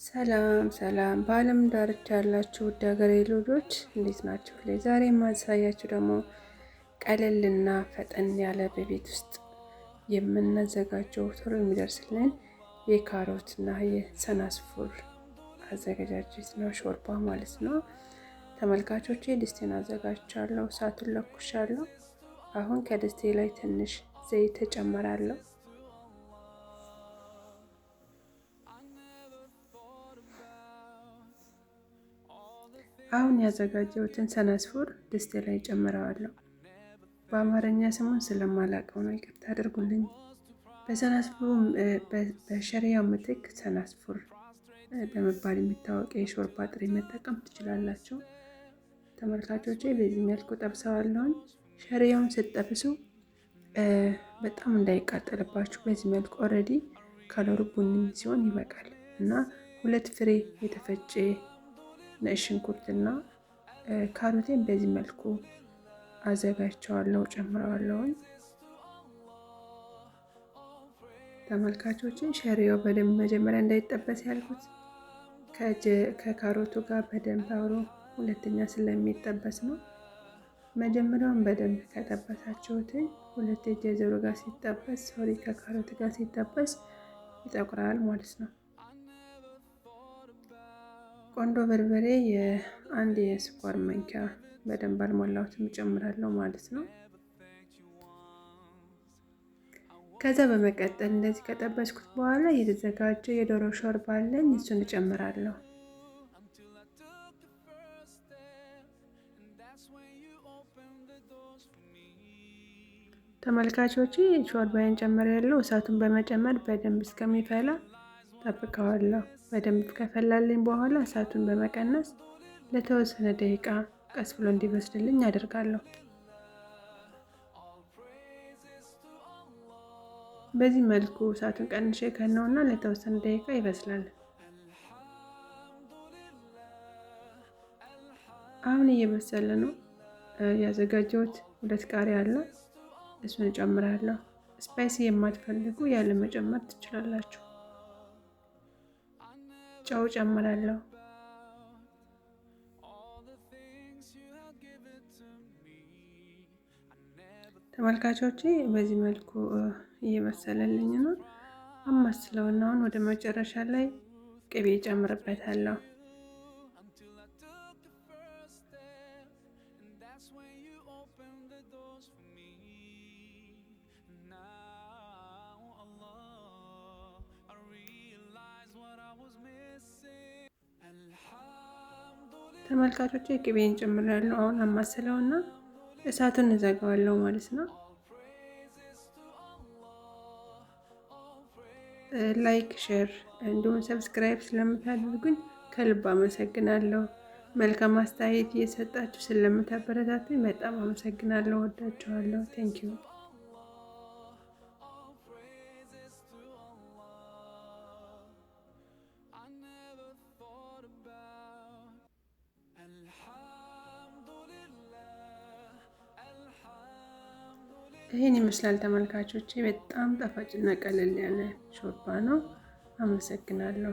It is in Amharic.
ሰላም ሰላም በዓለም ዳርቻ ያላችሁ ውድ ሀገሬ ልጆች እንዴት ናቸው? ዛሬ የማሳያችሁ ደግሞ ቀለልና ፈጠን ያለ በቤት ውስጥ የምናዘጋጀው ቶሎ የሚደርስልን የካሮትና የሰናስፉር አዘገጃጀት ነው፣ ሾርባ ማለት ነው። ተመልካቾቼ ድስቴን አዘጋጅቻለሁ፣ እሳቱን ለኩሻለሁ። አሁን ከድስቴ ላይ ትንሽ ዘይት ተጨምራለሁ። አሁን ያዘጋጀሁትን ሰናስፉር ድስቴ ላይ ጨምረዋለሁ። በአማርኛ ስሙን ስለማላውቀው ነው፣ ይቅርታ አድርጉልኝ። በሰናስፉሩ በሸሪያው ምትክ ሰናስፉር በመባል የሚታወቅ የሾርባ ጥሬ መጠቀም ትችላላችሁ። ተመልካቾቼ በዚህ መልኩ ጠብሰዋለሁኝ። ሸሪያውን ስትጠብሱ በጣም እንዳይቃጠልባችሁ በዚህ መልኩ ኦልሬዲ ከለሩ ቡኒ ሲሆን ይበቃል እና 2 ፍሬ የተፈጨ ነጭ ሽንኩርትና ካሮቴን በዚህ መልኩ አዘጋጅቸዋለሁ፣ ጨምረዋለሁኝ። ተመልካቾችን ሸሪያው በደንብ መጀመሪያ እንዳይጠበስ ያልኩት ከካሮቱ ጋር በደንብ አብሮ ሁለተኛ ስለሚጠበስ ነው። መጀመሪያውን በደንብ ከጠበሳችሁት ሁለት የጀዘሩ ጋር ሲጠበስ ከካሮት ጋር ሲጠበስ ይጠቁራል ማለት ነው። ቆንዶ በርበሬ የአንድ የስኳር ማንኪያ በደንብ አልሞላሁትም እጨምራለሁ ማለት ነው። ከዛ በመቀጠል እንደዚህ ከጠበስኩት በኋላ የተዘጋጀ የዶሮ ሾርባ አለኝ፣ እሱን እጨምራለሁ። ተመልካቾቼ ሾርባዬን ጨምሬያለሁ። እሳቱን በመጨመር በደንብ እስከሚፈላ ጠብቀዋለሁ። በደንብ ከፈላልኝ በኋላ እሳቱን በመቀነስ ለተወሰነ ደቂቃ ቀስ ብሎ እንዲበስልልኝ አደርጋለሁ። በዚህ መልኩ እሳቱን ቀንሼ ከነውና ለተወሰነ ደቂቃ ይበስላል። አሁን እየበሰለ ነው። ያዘጋጀሁት 2 ቃሪያ አለ፣ እሱን እጨምራለሁ። ስፓይሲ የማትፈልጉ ያለ መጨመር ትችላላችሁ። ጨው ጨምራለሁ። ተመልካቾቼ በዚህ መልኩ እየበሰለልኝ ነው። አማስለውና አሁን ወደ መጨረሻ ላይ ቅቤ ጨምርበታለሁ። ተመልካቾቼ ቅቤን ጨምራለሁ። አሁን አማስለውና እሳቱን እዘጋዋለሁ ማለት ነው። ላይክ፣ ሼር እንዲሁም ሰብስክራይብ ስለምታደርጉኝ ከልብ አመሰግናለሁ። መልካም አስተያየት እየሰጣችሁ ስለምታበረታቱኝ በጣም አመሰግናለሁ። ወዳችኋለሁ። ቴንኪዩ። ይህን ይመስላል ተመልካቾቼ። በጣም ጣፋጭና ቀለል ያለ ሾርባ ነው። አመሰግናለሁ።